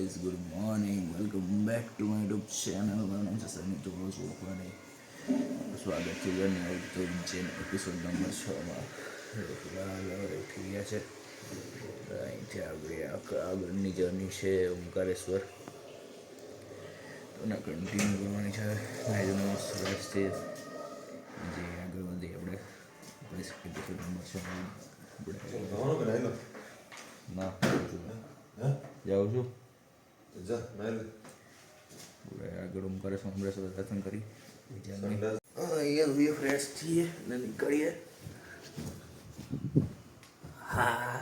guys, good morning. Welcome back to my YouTube channel. મારું નામ છે સની ચોકડો સોફાને સ્વાગત છે ઘરની તો જેન એપિસોડ નંબર 6 માં ફિલહાલ ઉઠી ગયા છે. અહીંથી આગળની જર્ની છે ઓમકારેશ્વર તો ના કન્ટિન્યુ કરવાની છે. આજનો સરસથી જે આગળ વધી આપણે એપિસોડ નંબર 6 ના જાઉં છું આગળ ઓમકારેશ્વર દર્શન કરી અહીંયા ફ્રેશ છીએ અને નીકળીએ. હા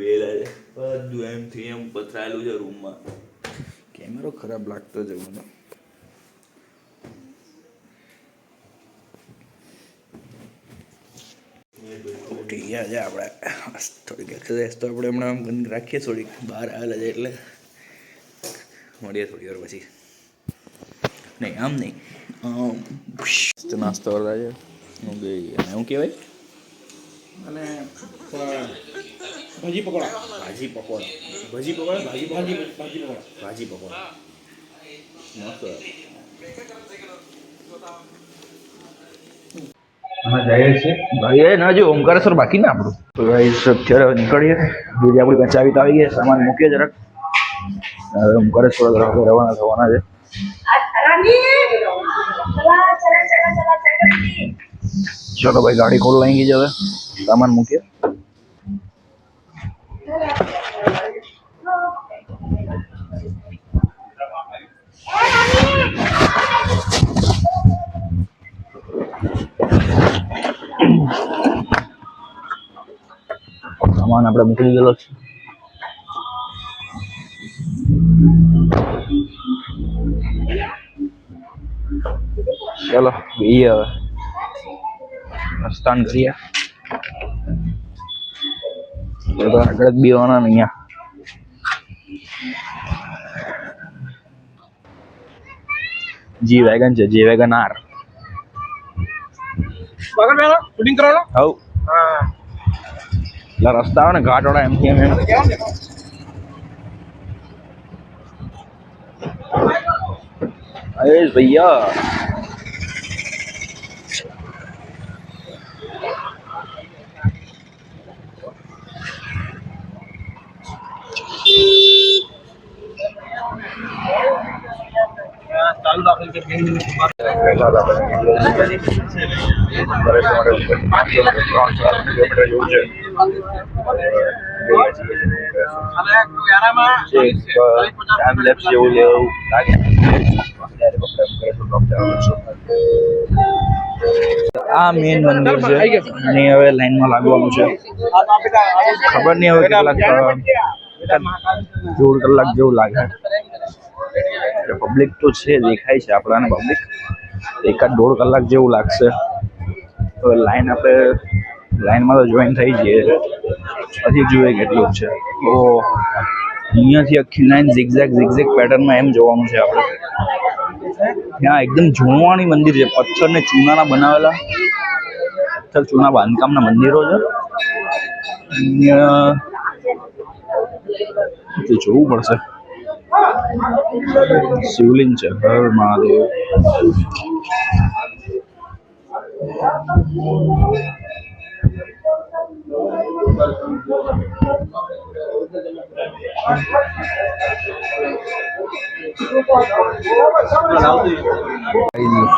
વેલા છે બધું એમથી એમ પથરાયેલું છે રૂમમાં. કેમેરો ખરાબ લાગતો છે મને. ઉઠી ગયા છે આપણે. થોડીક એક્સરસાઇઝ તો આપણે હમણાં આમ રાખીએ, થોડીક બહાર આવેલા છે એટલે મળીએ થોડી વાર પછી. નહીં આમ નહીં નાસ્તો કરતા છે. શું કહેવાય અને ભાજી પકોડા ભાજી પકોડા મસ્ત ભાઈ ના જો ઓમકારેશ્વર બાકી ને આપણું તો અત્યારે નીકળીએ. બીજી આપણી પાસે ચાવી તો આવી ગઈ, સામાન મૂકીએ જરાક. હવે ઓમકારેશ્વર રવાના થવાના છે. ચલો ભાઈ ગાડી ખોલ લાગી ગઈ. હવે સામાન મૂકીએ. સામાન આપણે મૂકી દીધેલો છે. ચલો જઈએ હવે પ્રસ્થાન કરીએ. આગળ જ બેવાના ને અહીંયા જી વેગન છે, જી વેગન આર. શૂટિંગ કરવાનો હવ એટલે રસ્તા આવે ને ઘાટ વાળા એમથી એમ અરે ભૈયા ચાલુ દાખલ કે 2 મિનિટ બાદ આ મેન મંદિર છે અને હવે લાઈનમાં લાગવાનું છે. ખબર નહીં હવે કેટલાક 1.5 કલાક જેવું લાગે. પબ્લિક તો છે, દેખાય છે આપણાને પબ્લિક. 1.5 કલાક જેવું લાગશે. તો આપણે લાઈનમાં તો જોઈન થઈ જઈએ પછી જોઈએ કેટલું છે. તો અહીંયાથી આખી લાઈન ઝિગઝેગ પેટર્નમાં એમ જોવાનું છે આપણે. ત્યાં એકદમ જૂનવાણી મંદિર છે. પથ્થર ને ચૂનાના બનાવેલા પથ્થર ચૂના બાંધકામના મંદિરો છે. તો જોવું પડશે. શિવલિંગ છે. હર મહાદેવ.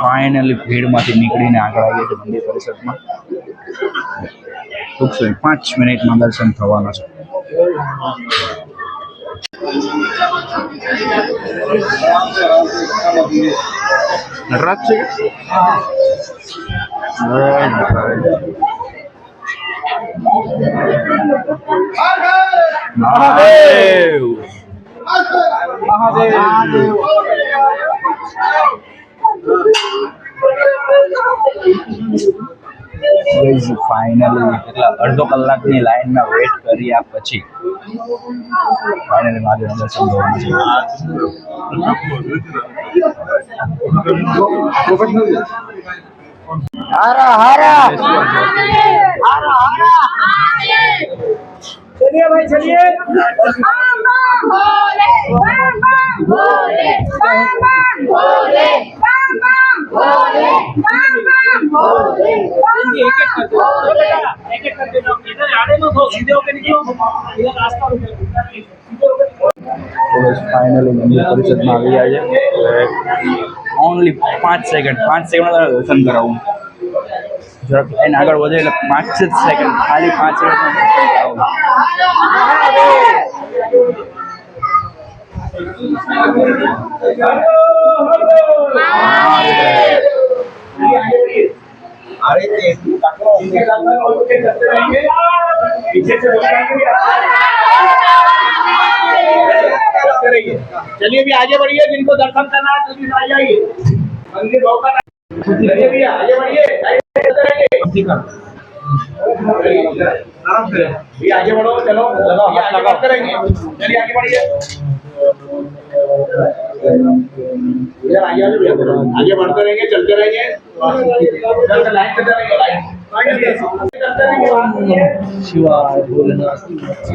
ફાઇનલી ભીડમાંથી નીકળીને આગળ આવીએ છીએ મંદિર પરિસરમાં. ટૂંક સમય 5 મિનિટમાં દર્શન થવાના છે. નટરાજ છે મહાદેવ. ફાઇનલી અડધો કલાકની લાઈનમાં વેટ કર્યા પછી ફાઇનલી મહાદેવના દર્શન કરવાનું છે. હારા હારા હારા હારા चलिए भाई चलिए एक एक करके इधर आड़े में दो सीधे होकर निकलो इधर रास्ता તો બસ ફાઇનલી મંદિર પરિષદમાં આવી ગયા છે ઓનલી 5 સેકન્ડ દર્શન કરાવું જરાક એને આગળ વધે એટલે 5 જ સેકન્ડ ખાલી 5 સેકન્ડ દર્શન કરાવું पीछे से चलिए भी आगे बढ़िए जिनको दर्शन करना है जल्दी से आ जाइए मंदिर बहुत चलिए भैया आगे बढ़िए आराम से भैया आगे बढ़ो चलो आगे बात करेंगे चलिए आगे बढ़िए इधर आगे बढ़ते रहेंगे चलते रहेंगे लाइन से चलेंगे लाइन શિવાય ભોલેનાથ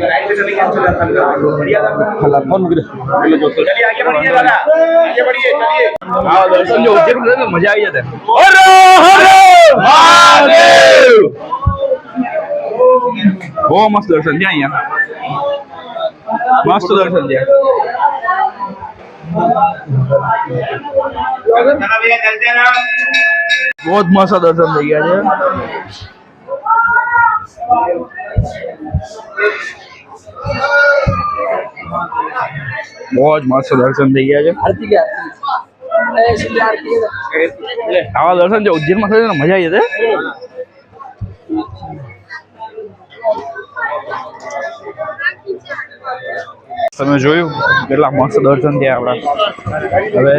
लाइन से चलेंगे अच्छे दर्शन करेंगे बढ़िया दर्शन ખલા ફોન કરી चलिए आगे बढ़िए दादा आगे बढ़िए चलिए આ દર્શન જો ઉજ્જૈન માં મજા આવી જશે હર હર મહાદેવ બહુ મસ્ત દર્શન છે અહીંયા મસ્ત દર્શન છે भैया चलते ना बहुत मस्त दर्शन થઈ ગયા છે બહુ જ મસ્ત દર્શન થઈ ગયા છે આવા દર્શન જો ઉજ્જૈનમાં થશે ને મજા આવી જશે તમે જોયું કેટલા મસ્ત દર્શન થયા આપણા હવે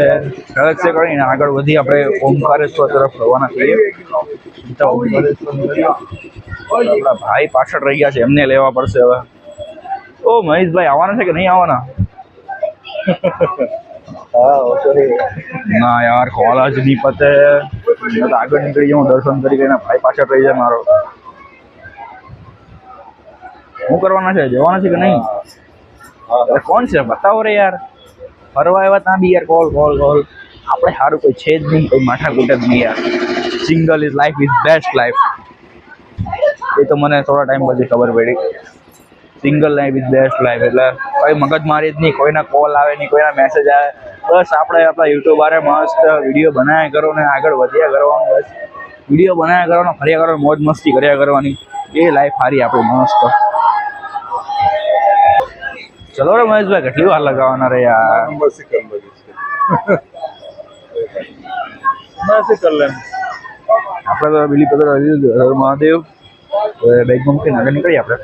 કલેક્શન કરીને આગળ વધી આપણે ઓમકારેશ્વર તરફ રવાના થઈએ આપણા ભાઈ પાછળ રહી ગયા છે એમને લેવા પડશે હવે ઓ મહેશભાઈ આવવાના છે કે નહીં આવવાના ના યાર કોલ જ નહીં પતે આગળ નીકળી જાઉં દર્શન કરી એના ભાઈ પાછળ રહી જાય મારો શું કરવાના છે જવાના છે કે નહીં કોણ છે બતાવો રે યાર ફરવા આવ્યા ત્યાં બી યાર કોલ આપણે સારું કોઈ છે જ નહીં કોઈ માથાકૂટ જ નહીં યાર single is life is best life એ તો મને થોડા ટાઈમ પછી ખબર પડી single life is best life એટલે કોઈ મગજમારી જ નહીં કોઈના કોલ આવે નહીં કોઈના મેસેજ આવે બસ આપણે આપણા યુટ્યુબરે મસ્ત વિડીયો બનાવ્યા કરો ને આગળ વધ્યા કરવાનું બસ વિડીયો બનાવ્યા કરવાનો ફર્યા કરવાનું મોજ મસ્તી કર્યા કરવાની એ લાઈફ સારી આપણી મસ્ત ચલો રે મહેશભાઈ કેટલી વાર લગાવવાના રે યાર આપણે તો બિલીપત્ર મહાદેવ બેગ મૂકીને આગળ નીકળીએ આપણે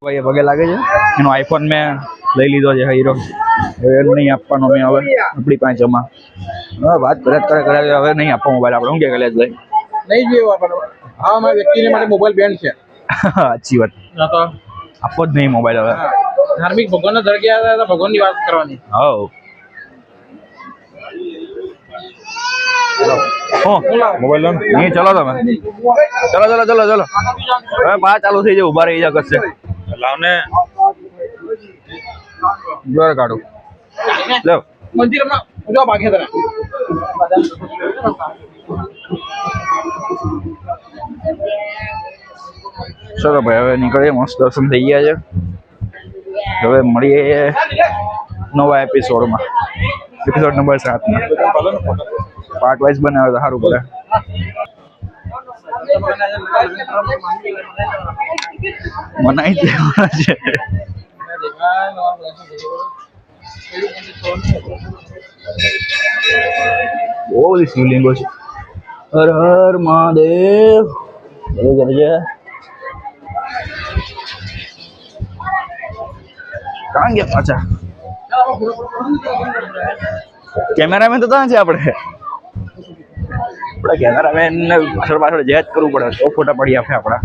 ભાઈ પગે લાગે છે એનો આઈફોન મેં લઈ લીધો છે હીરો હવે નહીં આપવાનો મેં હવે આપણી પાસે જમા હવે વાત કરે હવે નહીં આપવા મોબાઈલ આપણે શું કે કલેશભાઈ નહીં જોઈએ હા મારા વ્યક્તિને માટે મોબાઈલ બેન છે સાચી વાત આપવો જ નહીં મોબાઈલ હવે ધાર્મિક ભગવાનના દરગાહ આવ્યા હતા ભગવાનની વાત કરવાની હવ મોબાઈલ લો નહીં ચલો તમે ચલો હવે બા ચાલુ થઈ જાય ઉભા રહી જા કરશે લાવને જોર કાઢો લો મંદિરમાં જો બાકી તને ચલો ભાઈ હવે નીકળીએ મસ્ત દર્શન થઈ ગયા છે હવે મળીએ નવા એપિસોડમાં એપિસોડ નંબર 7 માં પાર્ટ વાઇઝ બનાવે તો સારું પડે બનાવી દેવાના છે બહુ બધી શિવલિંગો છે હર હર મહાદેવ જય કहाँ ગયા પાછા કેમેરામેન તો ત્યાં છે આપણે કેમેરામેન પાછળ જે જ કરવું પડે તો ફોટા પડી આપે આપણા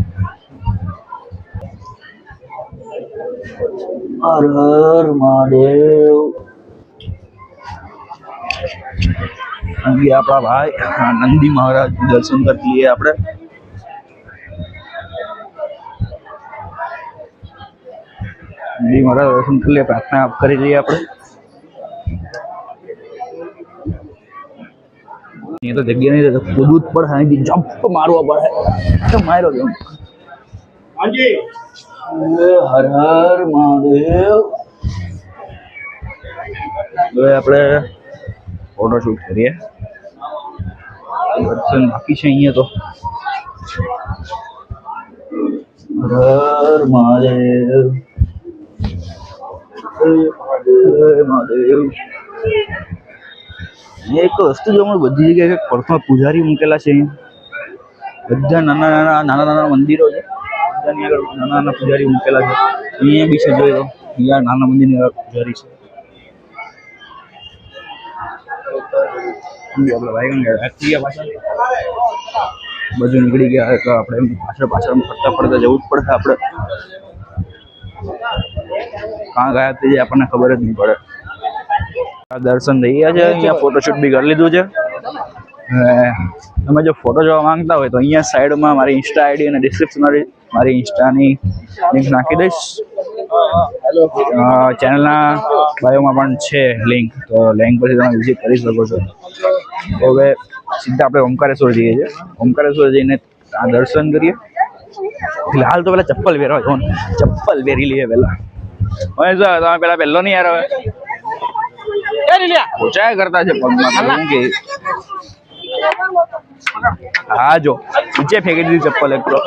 હર હર મહાદેવ આપણા ભાઈ નંદી મહારાજ દર્શન કરી લઈએ આપણે દેવી માતા દર્શન કરી લઈએ, પ્રાર્થના કરી લઈએ આપણે. ये तो जगह नहीं रहता, कूदूत पर है कि जंप मारवा पड़ा है तो मारो जंप. हाँ जी हर हर महादेव. હવે આપણે ફોટો શૂટ કરીએ. દર્શન બાકી છે અહીંયા તો. હર હર મહાદેવ. હર મહાદેવ. એક વસ્તુ જો બધી જગ્યાએ પર્સનલ પૂજારી મૂકેલા છે. બધા નાના મંદિરો છે, બધાની આગળ નાના પૂજારી મૂકેલા છે. અહીંયા બી છે, જોઈ લો, અહીંયા નાના મંદિરની આગળ પૂજારી છે. આપણે ભાઈ બધું નીકળી ગયા તો આપણે પાછળ ફરતા જવું જ પડશે. આપણે કાં ગયા તે આપણને ખબર જ નહીં પડે. દર્શન થઈ ગયા છે, અહીંયા ફોટોશૂટ બી કરી લીધું છે. તમે જો ફોટો જોવા માંગતા હોય તો અહીંયા સાઈડમાં મારી ઇન્સ્ટા આઈડી અને ડિસ્ક્રિપ્શનમાં મારી ઇન્સ્ટાની લિંક નાખી દઈશ. ચેનલના બાયોમાં પણ છે લિંક, તો લિંક પરથી તમે વિઝિટ કરી શકો છો. તો હવે સીધા આપણે ઓમકારેશ્વર જઈએ છીએ. ઓમકારેશ્વર જઈને આ દર્શન કરીએ. ફિલહાલ તો પેલા ચપ્પલ પહેરવા જવાનું, ચપ્પલ પહેરી લઈએ પહેલા. હવે સર તમે પેલા પહેલો નહીં યાર, હવે ઓછા કરતા છે પગમાં કે. હા જો નીચે ફેંકી દીધી ચપ્પલ એક તો.